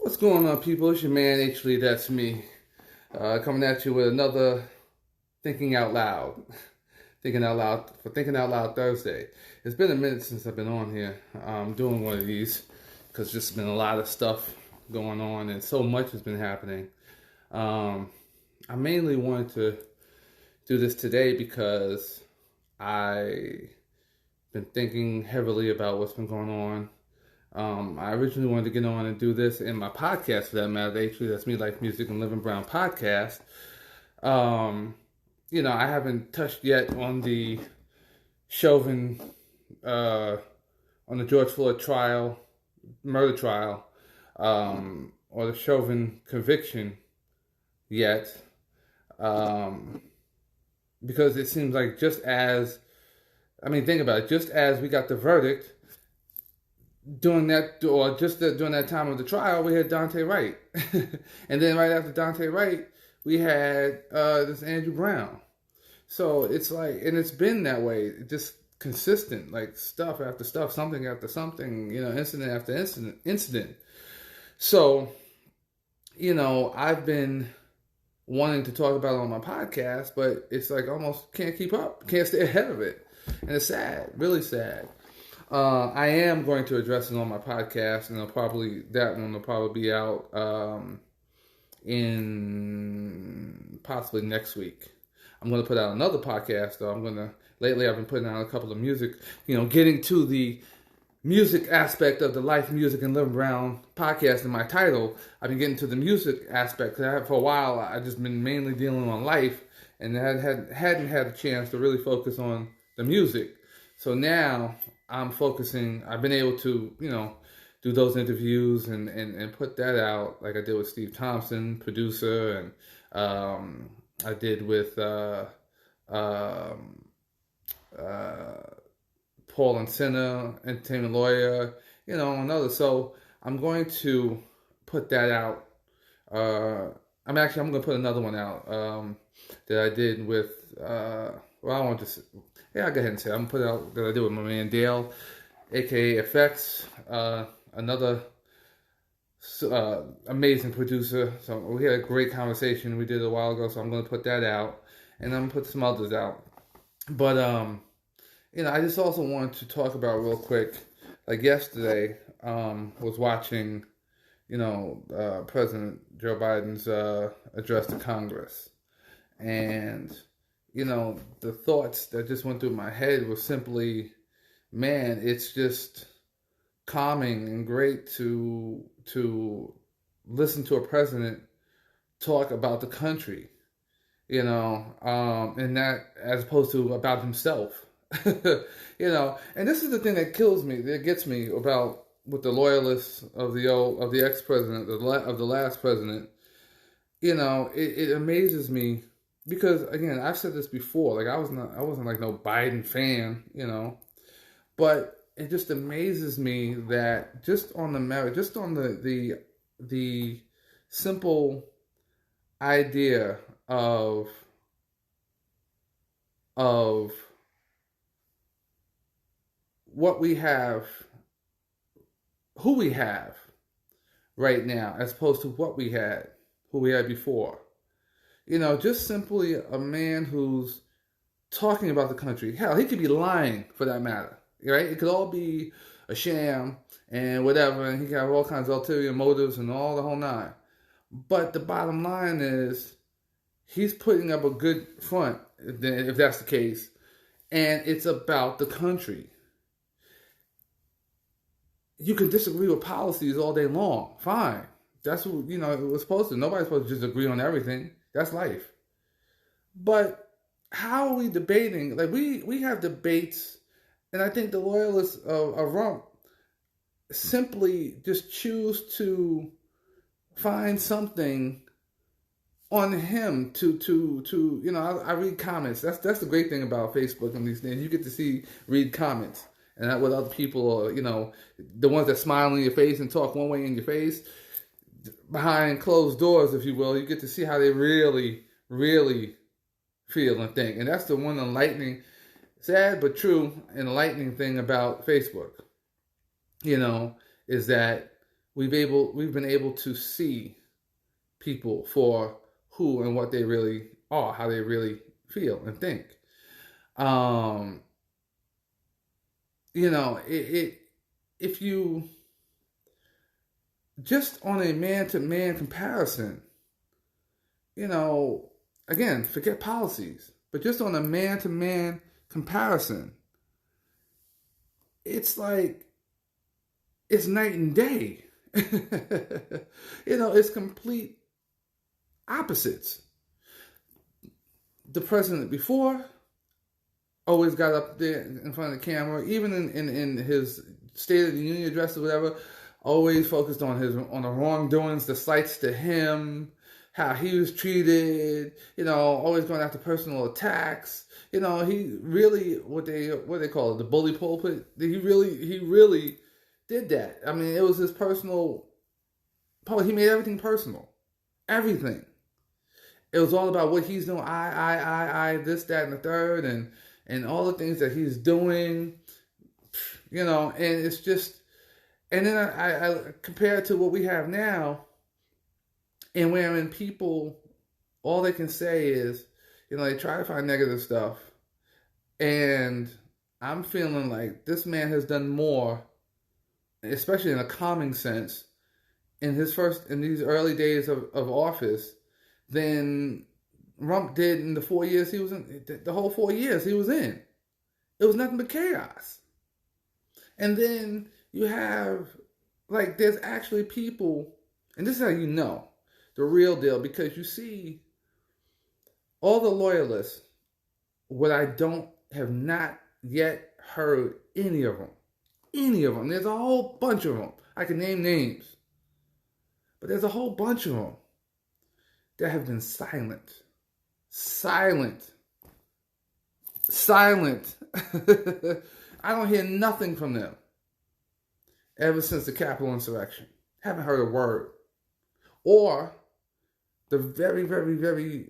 What's going on, people? It's your man, HLeeThat'sMe, coming at you with another Thinking Out Loud. Thinking Out Loud Thursday. It's been a minute since I've been on here doing one of these because there's been a lot of stuff going on and so much has been happening. I mainly wanted to do this today because I've been thinking heavily about what's been going on. I originally wanted to get on and do this in my podcast, for that matter, HLeeThat'sMe, Life, Music, and Living Brown podcast. I haven't touched yet on the Chauvin, on the George Floyd trial, murder trial, or the Chauvin conviction yet, because it seems like think about it, just as we got the verdict, during that time of the trial, we had Dante Wright. And then right after Dante Wright, we had this Andrew Brown. So it's like, and it's been that way, just consistent, like stuff after stuff, something after something, incident after incident. So, I've been wanting to talk about it on my podcast, but it's like almost can't keep up, can't stay ahead of it. And it's sad, really sad. I am going to address it on my podcast, and that one will probably be out in possibly next week. I'm going to put out another podcast, though. Lately I've been putting out a couple of music, getting to the music aspect of the Life, Music, and Living Brown podcast in my title. I've been getting to the music aspect, because for a while I've just been mainly dealing on life, and hadn't had a chance to really focus on the music. So now I've been able to, do those interviews and put that out, like I did with Steve Thompson, producer, and I did with Paul and Sinner, entertainment lawyer, and others. So I'm going to put that out. I'm going to put another one out that I did with, I'll go ahead and say it. I'm going to put it out that I did with my man Dale, aka FX, another amazing producer. So we had a great conversation we did a while ago, so I'm going to put that out, and I'm going to put some others out. But, I just also wanted to talk about real quick, like yesterday, was watching, President Joe Biden's address to Congress. And, the thoughts that just went through my head were simply, man, it's just calming and great to listen to a president talk about the country, and that as opposed to about himself, and this is the thing that kills me, that gets me about with the loyalists of the ex-president, of the last president. It amazes me because, again, I've said this before, like I wasn't like no Biden fan, but it just amazes me that just on the merit, just on the simple idea of what we have, who we have right now, as opposed to who we had before. Just simply a man who's talking about the country. Hell, he could be lying, for that matter. Right? It could all be a sham and whatever, and he could have all kinds of ulterior motives and all the whole nine. But the bottom line is, he's putting up a good front, if that's the case, and it's about the country. You can disagree with policies all day long. Fine. That's what, it was supposed to. Nobody's supposed to just agree on everything. That's life. But how are we debating? Like, we have debates. And I think the loyalists of Rump simply just choose to find something on him to I read comments. That's the great thing about Facebook and these things. You get to read comments. And that with other people, the ones that smile in your face and talk one way in your face, behind closed doors, if you will, you get to see how they really, really feel and think. And that's the one enlightening, sad but true, enlightening thing about Facebook, is that we've been able to see people for who and what they really are, how they really feel and think. You know, if you just on a man-to-man comparison, you know, again, forget policies, but just on a man-to-man comparison, it's like, it's night and day. You know, it's complete opposites. The president before always got up there in front of the camera, even in his State of the Union address or whatever, always focused on the wrongdoings, the slights to him, how he was treated, you know, always going after personal attacks. You know, he really, what they call it, the bully pulpit. He really did that. I mean, it was his personal. He made everything personal, everything. It was all about what he's doing. I, this, that, and the third, and all the things that he's doing. You know, and it's just, and then I compare it to what we have now, and wherein people, all they can say is, you know, they try to find negative stuff. And I'm feeling like this man has done more, especially in a calming sense, in these early days of office, than Trump did in the 4 years he was in, the whole 4 years he was in. It was nothing but chaos. And then you have, like, there's actually people, and this is how you know the real deal, because you see all the loyalists, what I have not yet heard any of them. Any of them. There's a whole bunch of them. I can name names. But there's a whole bunch of them that have been silent. Silent. Silent. I don't hear nothing from them ever since the Capitol insurrection. Haven't heard a word. Or the very, very, very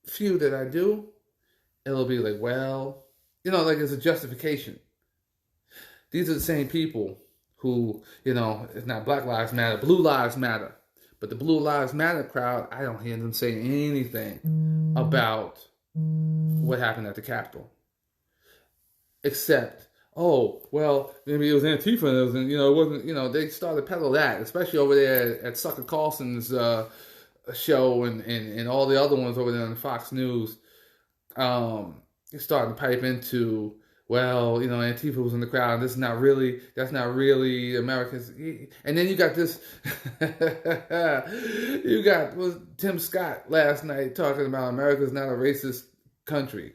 few that I do, it'll be like, well, you know, like it's a justification. These are the same people who, you know, it's not Black Lives Matter, Blue Lives Matter. But the Blue Lives Matter crowd, I don't hear them say anything about what happened at the Capitol. Except, oh, well, maybe it was Antifa, and it was, you know, it wasn't, you know, they started to peddle that, especially over there at Sucker Carlson's show and all the other ones over there on Fox News. It's starting to pipe into, well, you know, Antifa was in the crowd, and that's not really Americans. And then you got this, was Tim Scott last night talking about America's not a racist country.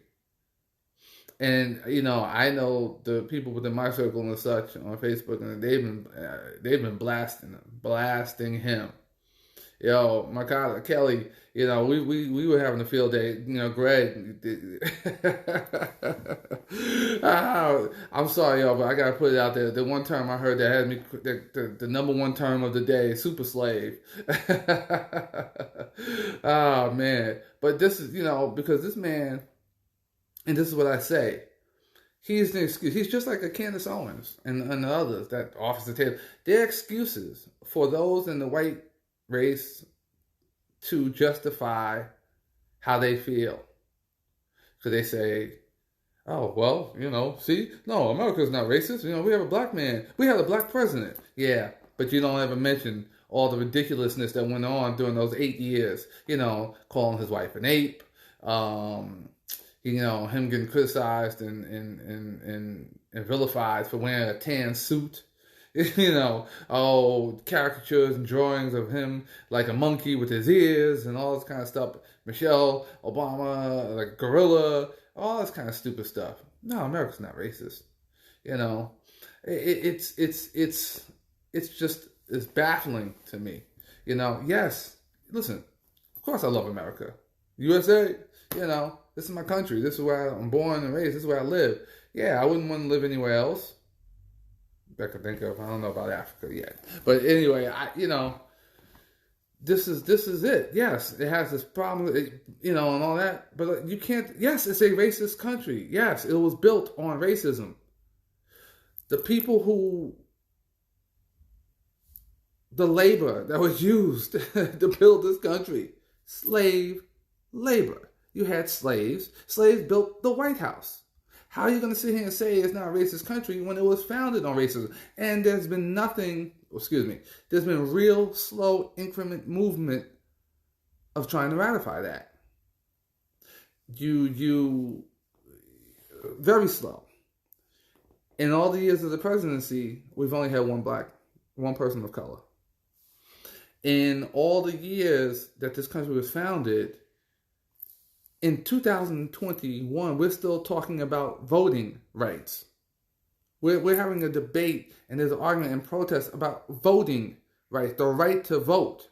And, you know, I know the people within my circle and such on Facebook, and they've been blasting him. Yo, my cousin Kelly, you know, we were having a field day. You know, Greg. I'm sorry, y'all, but I gotta put it out there. The one term I heard that had me, the number one term of the day, super slave. Oh man, but this is, you know, because this man, and this is what I say, he's an excuse. He's just like a Candace Owens and the others that Officer Taylor. They're excuses for those in the white race to justify how they feel. So they say, oh, well, you know, see, no, America's not racist. You know, we have a black man. We have a black president. Yeah, but you don't ever mention all the ridiculousness that went on during those 8 years. You know, calling his wife an ape. You know, him getting criticized and vilified for wearing a tan suit. You know, caricatures and drawings of him like a monkey with his ears and all this kind of stuff. Michelle Obama, like gorilla, all this kind of stupid stuff. No, America's not racist. You know, it's baffling to me. You know, yes, listen, of course I love America. USA, you know, this is my country. This is where I'm born and raised. This is where I live. Yeah, I wouldn't want to live anywhere else I could think of. I don't know about Africa yet, but anyway, you know, this is it. Yes, it has this problem, you know, and all that. But you can't. Yes, it's a racist country. Yes, it was built on racism. The people who the labor that was used to build this country. Slave labor. You had slaves. Slaves built the White House. How are you going to sit here and say it's not a racist country when it was founded on racism? And there's been there's been real slow increment movement of trying to ratify that. Very slow. In all the years of the presidency, we've only had one person of color. In all the years that this country was founded, in 2021, we're still talking about voting rights. We're having a debate and there's an argument and protest about voting rights, the right to vote.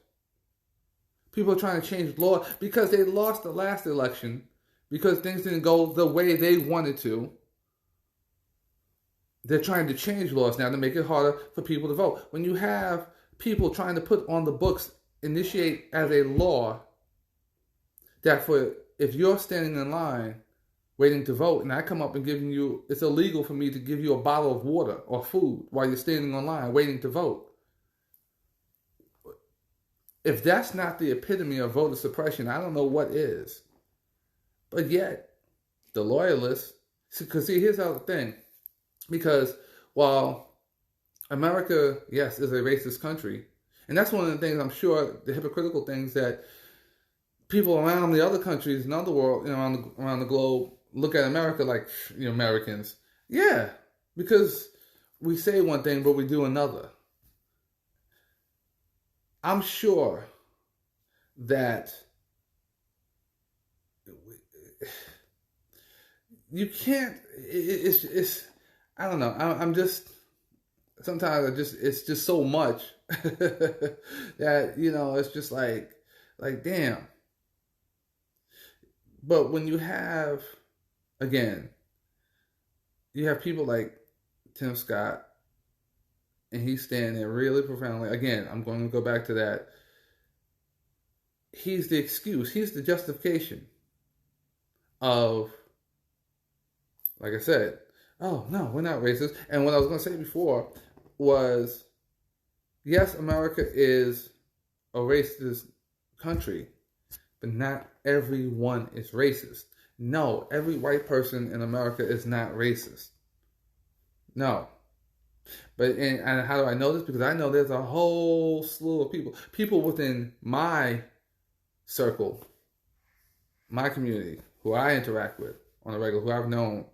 People are trying to change law because they lost the last election, because things didn't go the way they wanted to. They're trying to change laws now to make it harder for people to vote. When you have people trying to put on the books, initiate as a law, that if you're standing in line waiting to vote and I come up and giving you, it's illegal for me to give you a bottle of water or food while you're standing in line waiting to vote. If that's not the epitome of voter suppression, I don't know what is. But yet, the loyalists, because see, here's the other thing. Because while America, yes, is a racist country, and that's one of the things I'm sure, the hypocritical things that people around the other countries in the world, around the globe, look at America like, Americans. Yeah, because we say one thing, but we do another. I'm sure that you can't, it's I don't know. I'm just, sometimes it's just so much that, it's just like, damn. But when you have, again, you have people like Tim Scott, and he's standing there really profoundly. Again, I'm going to go back to that. He's the excuse. He's the justification of, like I said, oh, no, we're not racist. And what I was going to say before was, yes, America is a racist country, but not everyone is racist. No, every white person in America is not racist. No. But and how do I know this? Because I know there's a whole slew of people within my circle, my community, who I interact with on a regular, who I've known.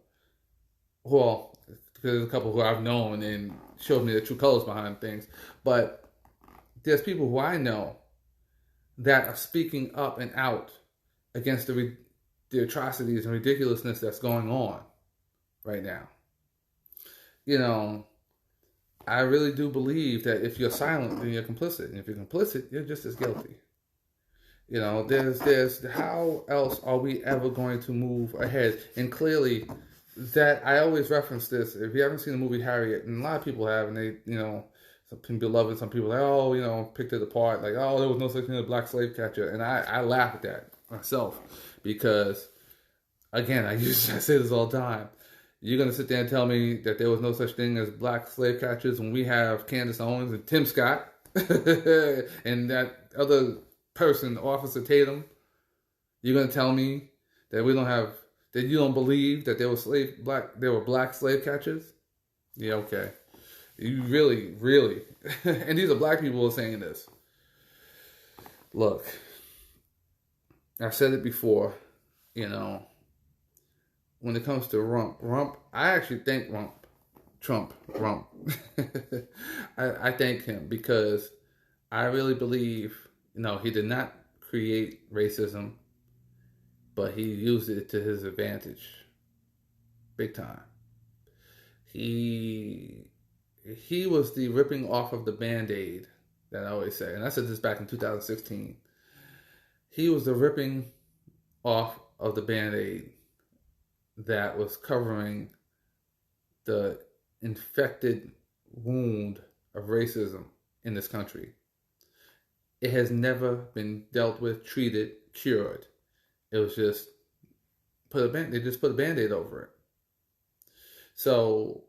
Well, there's a couple who I've known and showed me the true colors behind things. But there's people who I know that are speaking up and out against the atrocities and ridiculousness that's going on right now. I really do believe that if you're silent, then you're complicit. And if you're complicit, you're just as guilty. There's how else are we ever going to move ahead? And clearly, that I always reference this. If you haven't seen the movie Harriet, and a lot of people have, and they, some people love it, some people picked it apart, like, oh, there was no such thing as a black slave catcher. And I laugh at that myself, because, again, I say this all the time. You're going to sit there and tell me that there was no such thing as black slave catchers when we have Candace Owens and Tim Scott and that other person, Officer Tatum? You're going to tell me that that you don't believe that there were black slave catchers? Yeah, okay. You really, really, and these are black people who are saying this. Look, I've said it before, when it comes to Rump, I actually thank Trump. I thank him because I really believe, he did not create racism, but he used it to his advantage. Big time. He was the ripping off of the Band-Aid that I always say. And I said this back in 2016. He was the ripping off of the Band-Aid that was covering the infected wound of racism in this country. It has never been dealt with, treated, cured. It was just they just put a Band-Aid over it. So,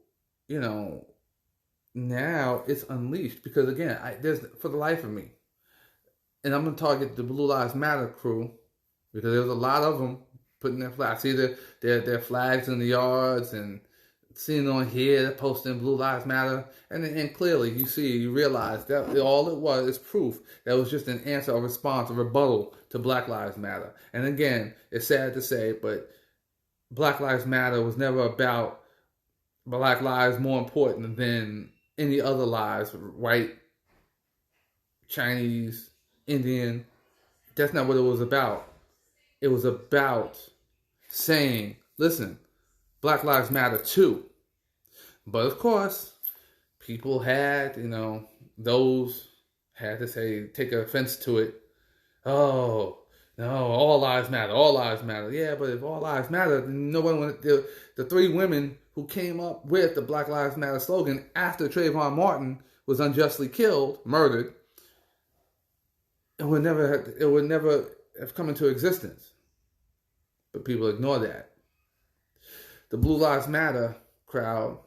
now it's unleashed because again, there's for the life of me, and I'm gonna target the Blue Lives Matter crew because there's a lot of them putting their flags. I see their flags in the yards and seeing on here posting Blue Lives Matter, and clearly you realize that all it was is proof that it was just an answer, a response, a rebuttal to Black Lives Matter. And again, it's sad to say, but Black Lives Matter was never about Black lives more important than any other lives, white, Chinese, Indian. That's not what it was about. It was about saying, listen, Black Lives Matter too. But of course, people had, those had to say, take offense to it. Oh, no, all lives matter, all lives matter. Yeah, but if all lives matter, then no one would, the three women who came up with the Black Lives Matter slogan after Trayvon Martin was unjustly killed, murdered, it would never have come into existence. But people ignore that. The Blue Lives Matter crowd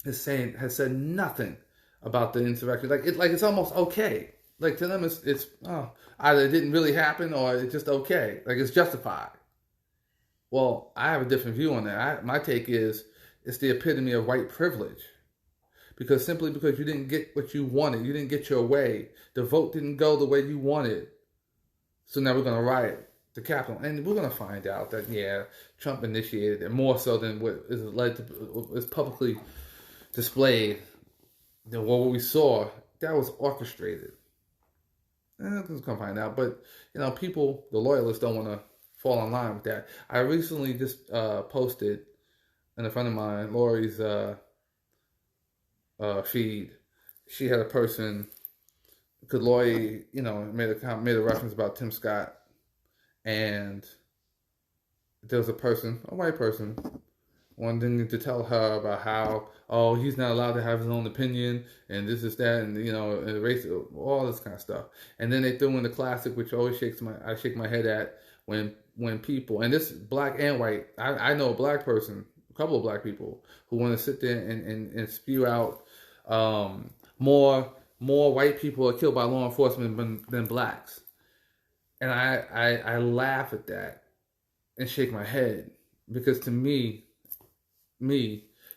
has said nothing about the insurrection. It's almost okay. Like to them, it's either it didn't really happen or it's just okay. Like it's justified. Well, I have a different view on that. My take is it's the epitome of white privilege. Because simply because you didn't get what you wanted, you didn't get your way, the vote didn't go the way you wanted. So now we're going to riot the Capitol. And we're going to find out that, yeah, Trump initiated it more so than what is publicly displayed. Than what we saw, that was orchestrated. And we're going to find out. But, people, the loyalists don't want to fall in line with that. I recently just posted, and a friend of mine, Lori's feed, she had a person, because Lori, made a reference about Tim Scott, and there was a white person, wanting to tell her about how, he's not allowed to have his own opinion, and this is that, and and race, all this kind of stuff. And then they threw in the classic, which always I shake my head at when people, and this black and white, I know a couple of black people who want to sit there and spew out more white people are killed by law enforcement than blacks. And I laugh at that and shake my head because to me,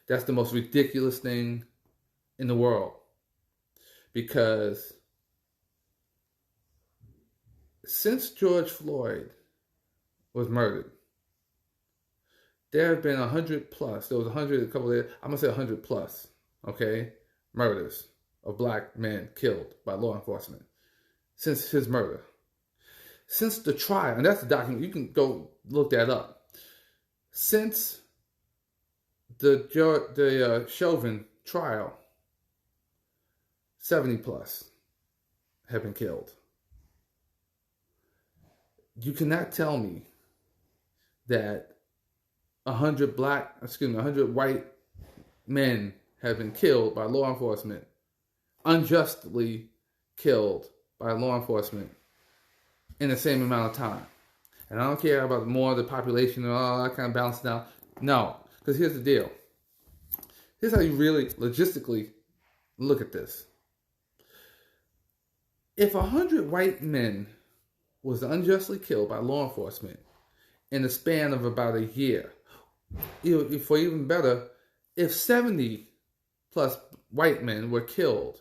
that's the most ridiculous thing in the world. Because since George Floyd was murdered, there have been 100 plus. There was 100 a couple of days. I'm gonna say 100 plus. Okay, murders of black men killed by law enforcement since his murder. Since the trial, and that's the document, you can go look that up. Since the Chauvin trial, 70 plus have been killed. You cannot tell me that 100 white men have been killed by law enforcement, unjustly killed by law enforcement in the same amount of time. And I don't care about more of the population and all that kind of balance out. No, because here's the deal. Here's how you really logistically look at this. If 100 white men was unjustly killed by law enforcement in the span of about a year, for even better, if 70 plus white men were killed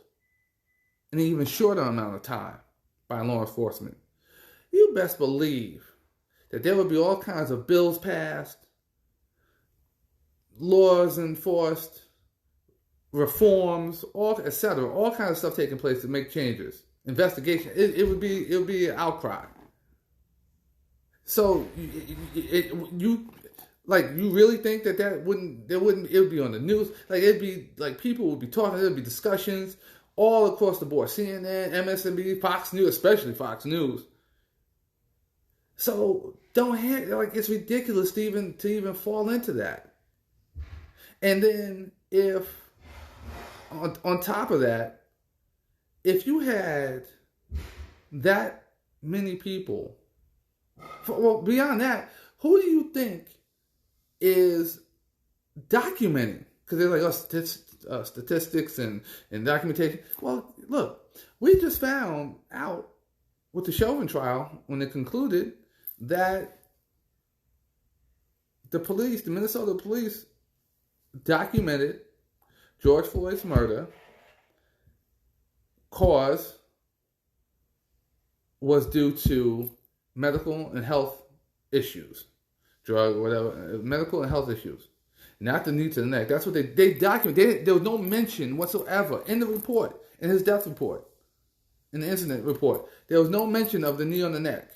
in an even shorter amount of time by law enforcement, you best believe that there would be all kinds of bills passed, laws enforced, reforms, etc., all kinds of stuff taking place to make changes. Investigation. It would be an outcry. So you really think that it would be on the news? Like it'd be like people would be talking. There'd be discussions all across the board. CNN, MSNBC, Fox News, especially Fox News. So it's ridiculous to even fall into that. And then if on top of that, if you had that many people, well, beyond that, who do you think is documenting? Because they're like, statistics and documentation. Well, look, we just found out with the Chauvin trial when it concluded that the Minnesota police, documented George Floyd's murder. Cause was due to medical and health issues, drug, whatever, medical and health issues, not the knee to the neck. That's what they documented. There was no mention whatsoever in the report, in his death report, in the incident report. There was no mention of the knee on the neck.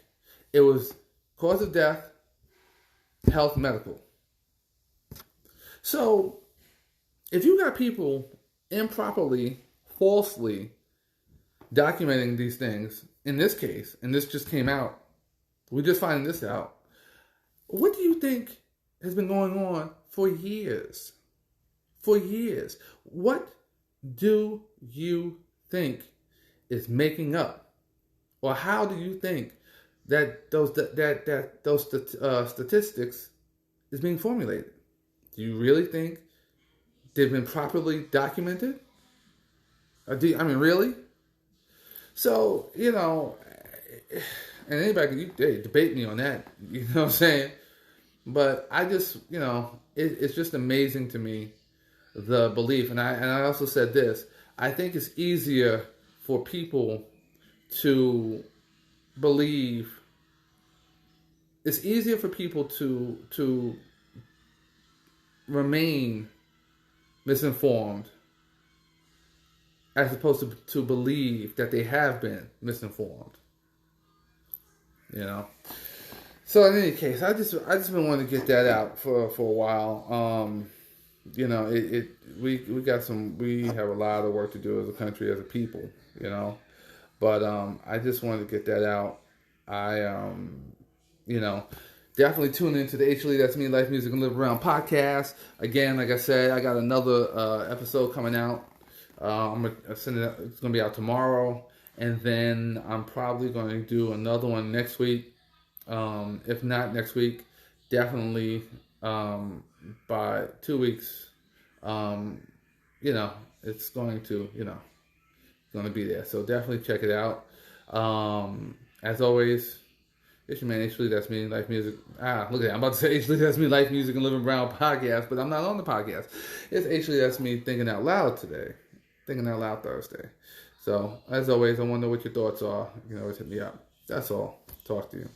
It was cause of death, health, medical. So, if you got people improperly, falsely documenting these things, in this case, and this just came out, we're just finding this out, what do you think has been going on for years? For years. What do you think is making up? Or how do you think that those statistics is being formulated? Do you really think they've been properly documented? Really? So, and anybody can debate me on that, you know what I'm saying? But I just, it's just amazing to me, the belief. And I also said this, I think it's easier for people to believe, it's easier for people to remain misinformed as opposed to believe that they have been misinformed. So in any case, I just been wanting to get that out for a while. We have a lot of work to do as a country, as a people, But I just wanted to get that out. I definitely tune into the HLeeThat'sMe Life, Music, and Live Around podcast. Again, like I said, I got another episode coming out. I'm gonna send it. It's gonna be out tomorrow, and then I'm probably going to do another one next week. If not next week, definitely by 2 weeks. It's going to be there. So definitely check it out. As always, it's your man HLeeThat'sMe Life, Music. Look at that. I'm about to say HLeeThat'sMe Life, Music, and Living Around podcast, but I'm not on the podcast. It's HLeeThat'sMe Thinking Out Loud today. Thinking Out Loud Thursday. So, as always, I want to know what your thoughts are. You can always hit me up. That's all. Talk to you.